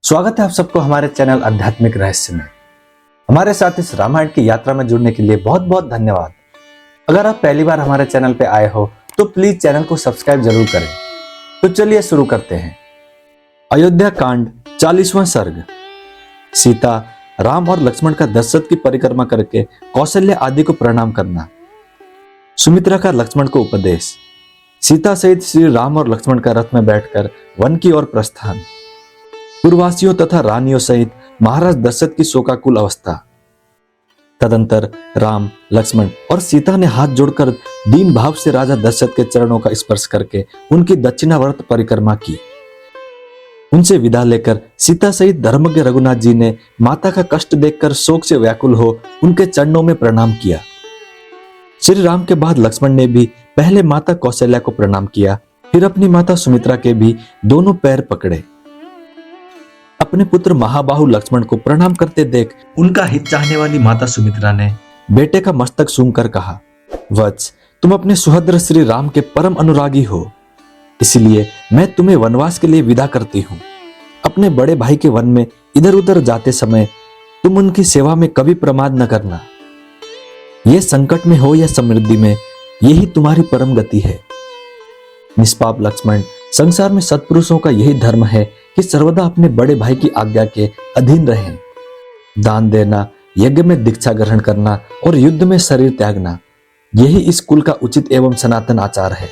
स्वागत है आप सबको हमारे चैनल आध्यात्मिक रहस्य में। हमारे साथ इस रामायण की यात्रा में जुड़ने के लिए बहुत बहुत धन्यवाद। अगर आप पहली बार हमारे चैनल पे आए हो तो प्लीज चैनल को सब्सक्राइब जरूर करें। तो चलिए शुरू करते हैं। अयोध्या कांड 40वां सर्ग। सीता, राम और लक्ष्मण का दशरथ की परिक्रमा करके कौशल्य आदि को प्रणाम करना। सुमित्रा का लक्ष्मण को उपदेश। सीता सहित श्री राम और लक्ष्मण का रथ में बैठकर वन की ओर प्रस्थान। पूर्ववासियों तथा रानियों सहित महाराज दशरथ की शोकाकुल अवस्था। तदंतर राम, लक्ष्मण और सीता ने हाथ जोड़कर दीन भाव से राजा दशरथ के चरणों का स्पर्श करके उनकी दक्षिणावर्त परिक्रमा की। उनसे विदा लेकर सीता सहित धर्मज्ञ रघुनाथ जी ने माता का कष्ट देखकर शोक से व्याकुल हो उनके चरणों में प्रणाम किया। श्री राम के बाद लक्ष्मण ने भी पहले माता कौशल्या को प्रणाम किया, फिर अपनी माता सुमित्रा के भी दोनों पैर पकड़े। अपने पुत्र महाबाहु लक्ष्मण को प्रणाम करते देख उनका हित चाहने वाली माता सुमित्रा ने बेटे का मस्तक सूंघकर कहा, वत्स, तुम अपने सुहद्र श्री राम के परम अनुरागी हो, इसलिए मैं तुम्हें वनवास के लिए विदा करती हूँ। अपने बड़े भाई के वन में इधर उधर जाते समय तुम उनकी सेवा में कभी प्रमाद न करना। ये संकट में हो या समृद्धि में, यही तुम्हारी परम गति है। निष्पाप लक्ष्मण, संसार में सत्पुरुषों का यही धर्म है कि सर्वदा अपने बड़े भाई की आज्ञा के अधीन रहें। दान देना, यज्ञ में दीक्षा ग्रहण करना और युद्ध में शरीर त्यागना, यही इस कुल का उचित एवं सनातन आचार है।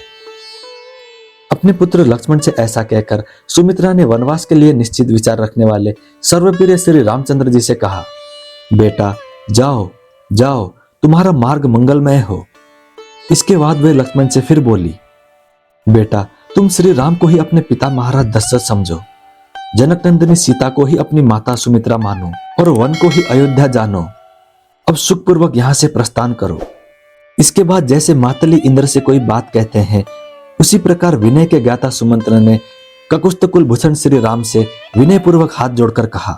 अपने पुत्र लक्ष्मण से ऐसा कहकर सुमित्रा ने वनवास के लिए निश्चित विचार रखने वाले सर्वप्रिय श्री रामचंद्र जी से कहा, बेटा जाओ जाओ, तुम्हारा मार्ग मंगलमय हो। इसके बाद वे लक्ष्मण से फिर बोली, बेटा तुम श्री राम को ही अपने पिता महाराज दशरथ समझो, जनक नंदिनी सीता को ही अपनी माता सुमित्रा मानो और वन को ही अयोध्या जानो। अब सुखपूर्वक यहां से प्रस्थान करो। इसके बाद जैसे मातली इंद्र से कोई बात कहते हैं, उसी प्रकार विनय के ज्ञाता सुमंत्र ने ककुस्थ कुलभूषण श्री राम से विनय पूर्वक हाथ जोड़कर कहा,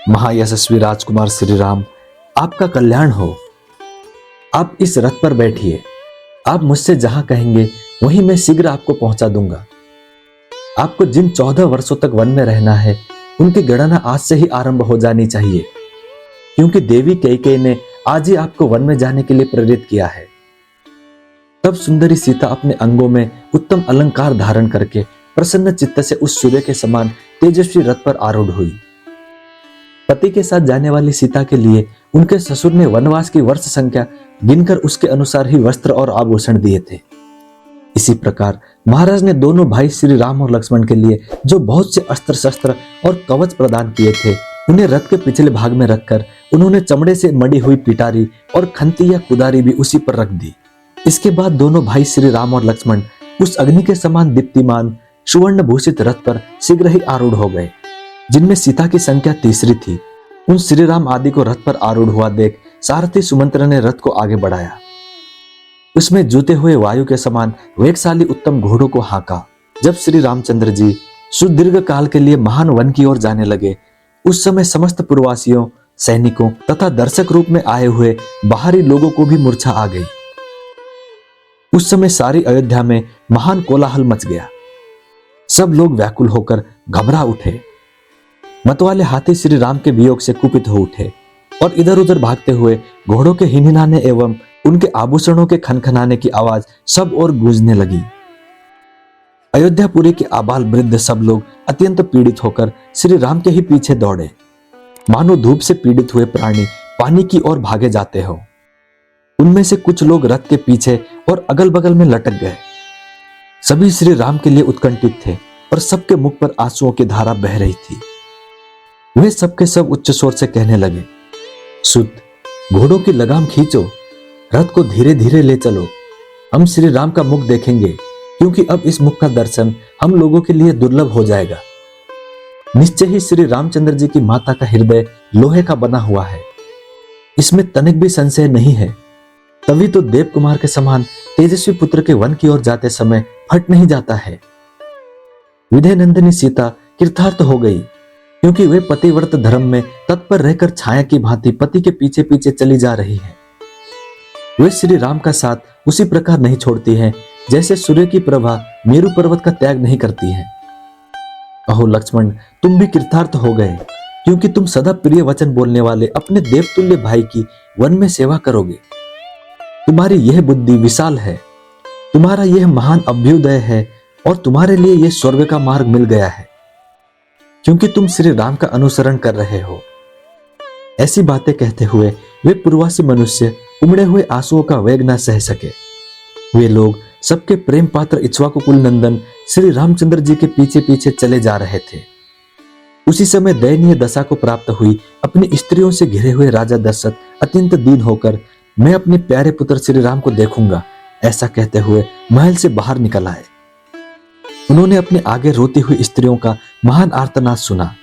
महायशस्वी राजकुमार श्री राम, आपका कल्याण हो। आप इस रथ पर बैठिए। आप मुझसे जहां कहेंगे वहीं मैं शीघ्र आपको पहुंचा दूंगा। आपको जिन 14 वर्षों तक वन में रहना है, उनकी गणना आज से ही आरंभ हो जानी चाहिए, क्योंकि देवी कैकेयी ने आज ही आपको वन में जाने के लिए प्रेरित किया है। तब सुंदरी सीता अपने अंगों में उत्तम अलंकार धारण करके प्रसन्न चित्त से उस सूर्य के समान तेजस्वी रथ पर आरूढ़ हुई। पति के साथ जाने वाली सीता के लिए उनके ससुर ने वनवास की वर्ष संख्या गिनकर उसके अनुसार ही वस्त्र और आभूषण दिए थे। इसी प्रकार महाराज ने दोनों भाई श्री राम और लक्ष्मण के लिए जो बहुत से अस्त्र शस्त्र और कवच प्रदान किए थे, उन्हें रथ के पिछले भाग में रखकर उन्होंने चमड़े से मड़ी हुई पिटारी और खंती या कुदारी भी उसी पर रख दी। इसके बाद दोनों भाई श्री राम और लक्ष्मण उस अग्नि के समान दीप्तिमान सुवर्ण भूषित रथ पर शीघ्र ही आरूढ़ हो गए, जिनमें सीता की संख्या तीसरी थी। उन श्री राम आदि को रथ पर आरूढ़ हुआ देख सारथी सुमंत्र ने रथ को आगे बढ़ाया। उसमें जूते हुए वायु के समान वेगशाली उत्तम घोड़ों को हांका। जब श्री रामचंद्र जी सुदीर्घ काल के लिए महान वन की ओर जाने लगे, उस समय समस्त पूर्ववासियों, सैनिकों तथा दर्शक रूप में आए हुए बाहरी लोगों को भी मूर्छा आ गई। उस समय सारी अयोध्या में महान कोलाहल मच गया। सब लोग व्याकुल होकर घबरा उठे। मतवाले हाथी श्री राम के वियोग से कुपित हो उठे और इधर उधर भागते हुए घोड़ों के हिनहिनाने एवं उनके आभूषणों के खनखनाने की आवाज सब ओर गूंजने लगी। अयोध्यापुरी के आबाल वृद्ध सब लोग अत्यंत पीड़ित होकर श्री राम के ही पीछे दौड़े, मानो धूप से पीड़ित हुए प्राणी पानी की ओर भागे जाते हो। उनमें से कुछ लोग रथ के पीछे और अगल बगल में लटक गए। सभी श्री राम के लिए उत्कंठित थे और सबके मुख पर आंसुओं की धारा बह रही थी। वे सबके सब उच्च स्वर से कहने लगे, सुत, घोड़ों की लगाम खींचो, रथ को धीरे धीरे ले चलो। हम श्री राम का मुख देखेंगे, क्योंकि अब इस मुख का दर्शन हम लोगों के लिए दुर्लभ हो जाएगा। निश्चय ही श्री रामचंद्र जी की माता का हृदय लोहे का बना हुआ है, इसमें तनिक भी संशय नहीं है। तभी तो देव कुमार के समान तेजस्वी पुत्र के वन की ओर जाते समय फट नहीं जाता है। विधेय नंदिनी सीता कृतार्थ हो गई, क्योंकि वे पतिव्रत धर्म में तत्पर रहकर छाया की भांति पति के पीछे पीछे चली जा रही है। वे श्री राम का साथ उसी प्रकार नहीं छोड़ती हैं, जैसे सूर्य की प्रभा मेरु पर्वत का त्याग नहीं करती है। अहो लक्ष्मण, तुम भी कृतार्थ हो गए, क्योंकि तुम सदा प्रिय वचन बोलने वाले अपने देवतुल्य भाई की वन में सेवा करोगे। तुम्हारी यह बुद्धि विशाल है, तुम्हारा यह महान अभ्युदय है, और तुम्हारे लिए यह स्वर्ग का मार्ग मिल गया है, क्योंकि तुम श्री राम का अनुसरण कर रहे हो। ऐसी बातें कहते हुए वे पूर्वासी मनुष्य उमड़े हुए आंसुओं का वेग न सह सके। वे लोग सबके प्रेम पात्र इक्ष्वाकु कुल नंदन श्री रामचंद्र जी के पीछे पीछे चले जा रहे थे। उसी समय दयनीय दशा को प्राप्त हुई अपनी स्त्रियों से घिरे हुए राजा दशरथ अत्यंत दीन होकर मैं अपने प्यारे पुत्र श्री राम को देखूंगा, ऐसा कहते हुए महल से बाहर निकल आए। उन्होंने अपने आगे रोती हुई स्त्रियों का महान आर्तनाद सुना।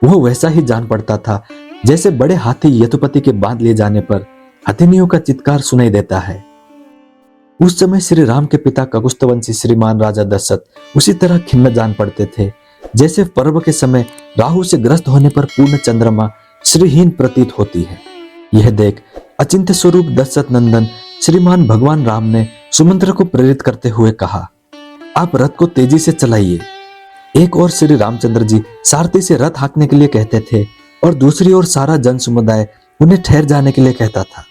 वह वैसा ही जान पड़ता था जैसे बड़े हाथी यथुपति के बांध ले जाने पर हथिनियों का चित्कार सुनाई देता है। उस समय श्री राम के पिता ककुस्थवंशी श्रीमान राजा दशरथ उसी तरह खिन्न जान पड़ते थे जैसे पर्व के समय राहु से ग्रस्त होने पर पूर्ण चंद्रमा श्रीहीन प्रतीत होती है। यह देख अचिंत्य स्वरूप दशरथ नंदन श्रीमान भगवान राम ने सुमंत्र को प्रेरित करते हुए कहा, आप रथ को तेजी से चलाइए। एक और श्री रामचंद्र जी सारथी से रथ हाँकने के लिए कहते थे और दूसरी ओर सारा जन समुदाय उन्हें ठहर जाने के लिए कहता था।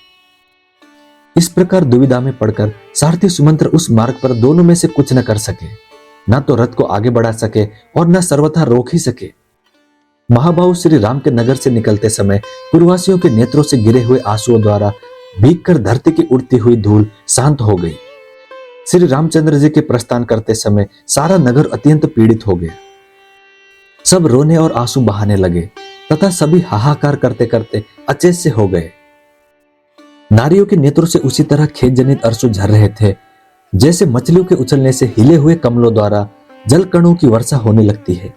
इस प्रकार दुविधा में पड़कर सारथी सुमंत्र उस मार्ग पर दोनों में से कुछ न कर सके, न तो रथ को आगे बढ़ा सके और न सर्वथा रोक ही सके। महाबाहु श्री राम के नगर से निकलते समय पूर्ववासियों के नेत्रों से गिरे हुए आंसुओं द्वारा भीगकर धरती की उड़ती हुई धूल शांत हो गई। श्री रामचंद्र जी के प्रस्थान करते समय सारा नगर अत्यंत पीड़ित हो गया। सब रोने और आंसू बहाने लगे तथा सभी हाहाकार करते करते अचेत से हो गए। नारियों के नेत्रों से उसी तरह खेद जनित अश्रु झर रहे थे जैसे मछलियों के उछलने से हिले हुए कमलों द्वारा जल कणों की वर्षा होने लगती है।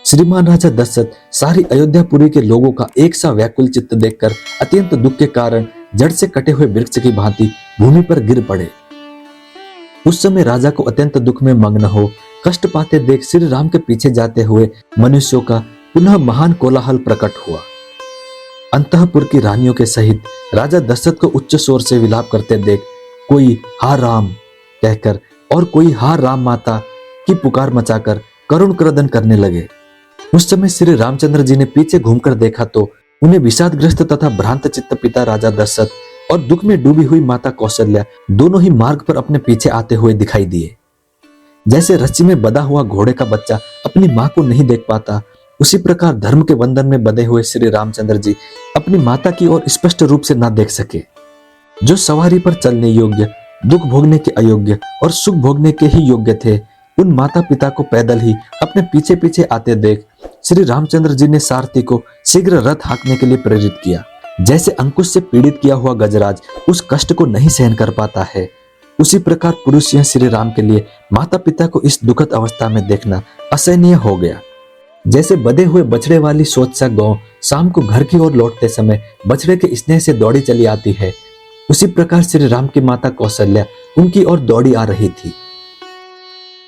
श्रीमान राजा दशरथ सारी अयोध्यापुरी के लोगों का एक सा व्याकुल चित्त देखकर अत्यंत दुख के कारण जड़ से कटे हुए वृक्ष की भांति भूमि पर गिर पड़े। उस समय राजा को अत्यंत दुख में मग्न हो कष्ट पाते देख श्री राम के पीछे जाते हुए मनुष्यों का पुनः महान कोलाहल प्रकट हुआ। अंतःपुर की रानियों के सहित राजा दशरथ को उच्च स्वर से विलाप करते देख कोई हा राम कहकर और कोई हा राम माता की पुकार मचाकर करुण क्रदन करने लगे। उस समय श्री रामचंद्र जी ने पीछे घूमकर देखा तो उन्हें विषादग्रस्त तथा भ्रांत चित्त पिता राजा दशरथ और दुख में डूबी हुई माता कौशल्या दोनों ही मार्ग पर अपने पीछे आते हुए दिखाई दिए। जैसे रस्सी में बंधा हुआ घोड़े का बच्चा अपनी मां को नहीं देख पाता, उसी प्रकार धर्म के बंधन में बंधे हुए श्री रामचंद्र जी अपनी माता की ओर स्पष्ट रूप से न देख सके। जो सवारी पर चलने योग्य, दुख भोगने के अयोग्य और सुख भोगने के ही योग्य थे, उन माता पिता को पैदल ही अपने पीछे पीछे आते देख श्री रामचंद्र जी ने सारथी को शीघ्र रथ हाँकने के लिए प्रेरित किया। जैसे अंकुश से पीड़ित किया हुआ गजराज उस कष्ट को नहीं सहन कर पाता है, उसी प्रकार पुरुष यह श्री राम के लिए माता पिता को इस दुखद अवस्था में देखना असहनीय हो गया। जैसे बधे हुए बछड़े वाली सोच गौ शाम को घर की ओर लौटते समय बछड़े के स्नेह से दौड़ी चली आती है, उसी प्रकार श्री राम की माता कौशल्या उनकी ओर दौड़ी आ रही थी।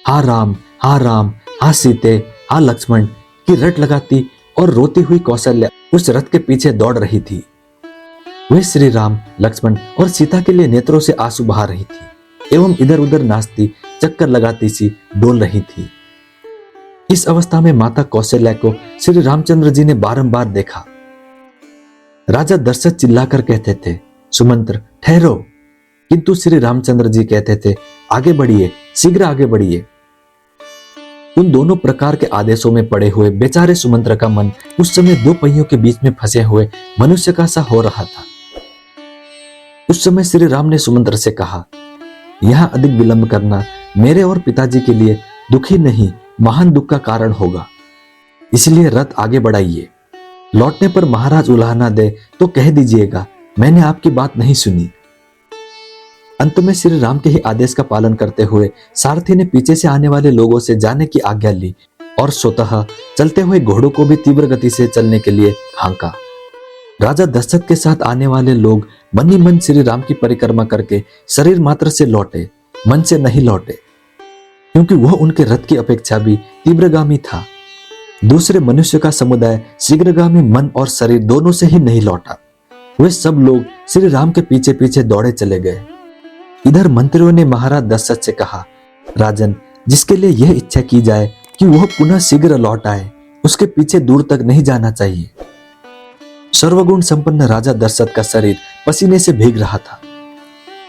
हा राम, हा राम, हा सीते, हा लक्ष्मण की रट लगाती और रोती हुई कौशल्या उस रथ के पीछे दौड़ रही थी। वह श्री राम, लक्ष्मण और सीता के लिए नेत्रों से आंसू बहा रही थी एवं इधर उधर नाचती, चक्कर लगाती सी डोल रही थी। इस अवस्था में माता कौशल्या को श्री रामचंद्र जी ने बारंबार देखा। राजा दशरथ चिल्लाकर कहते थे, सुमंत्र ठहरो, किंतु श्री रामचंद्र जी कहते थे, आगे बढ़िए, शीघ्र आगे बढ़िए। उन दोनों प्रकार के आदेशों में पड़े हुए बेचारे सुमंत्र का मन उस समय दो पहियों के बीच में फंसे हुए मनुष्य का सा हो रहा था। उस समय श्री राम ने सुमंत्र से कहा, यहां अधिक विलंब करना मेरे और पिताजी के लिए दुखी नहीं महान दुख का कारण होगा, इसलिए रथ आगे बढ़ाइए। लौटने पर महाराज उलाहना दे तो कह दीजिएगा मैंने आपकी बात नहीं सुनी। अंत में श्री राम के ही आदेश का पालन करते हुए सारथी ने पीछे से आने वाले लोगों से जाने की आज्ञा ली और स्वतः चलते हुए घोड़ों को भी तीव्र गति से चलने के लिए हाँका। राजा दशरथ के साथ आने वाले लोग मन ही मन श्री राम की परिक्रमा करके शरीर मात्र से लौटे, मन से नहीं लौटे, क्योंकि वह उनके रथ की अपेक्षा भी तीव्रगामी था। दूसरे मनुष्य का समुदाय शीघ्रगामी मन और शरीर दोनों से ही नहीं लौटा। वे सब लोग श्री राम के पीछे पीछे दौड़े चले गए। इधर मंत्रियों ने महाराज दशरथ से कहा, राजन, जिसके लिए यह इच्छा की जाए कि वह पुनः शीघ्र लौट आए, उसके पीछे दूर तक नहीं जाना चाहिए। सर्वगुण संपन्न राजा दशरथ का शरीर पसीने से भीग रहा था।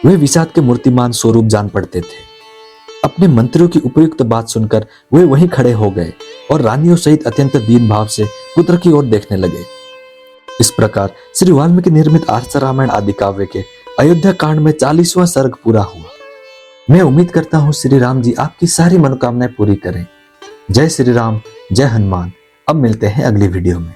वे विषाद के मूर्तिमान स्वरूप जान पड़ते थे। अपने मंत्रियों की उपयुक्त बात सुनकर वे वहीं खड़े हो गए और रानियों सहित अत्यंत दीन भाव से पुत्र की ओर देखने लगे। इस प्रकार श्री वाल्मीकि निर्मित आर्ष रामायण आदि काव्य के अयोध्या कांड में 40वां सर्ग पूरा हुआ। मैं उम्मीद करता हूँ श्री राम जी आपकी सारी मनोकामनाएं पूरी करें। जय श्री राम, जय हनुमान। अब मिलते हैं अगली वीडियो में।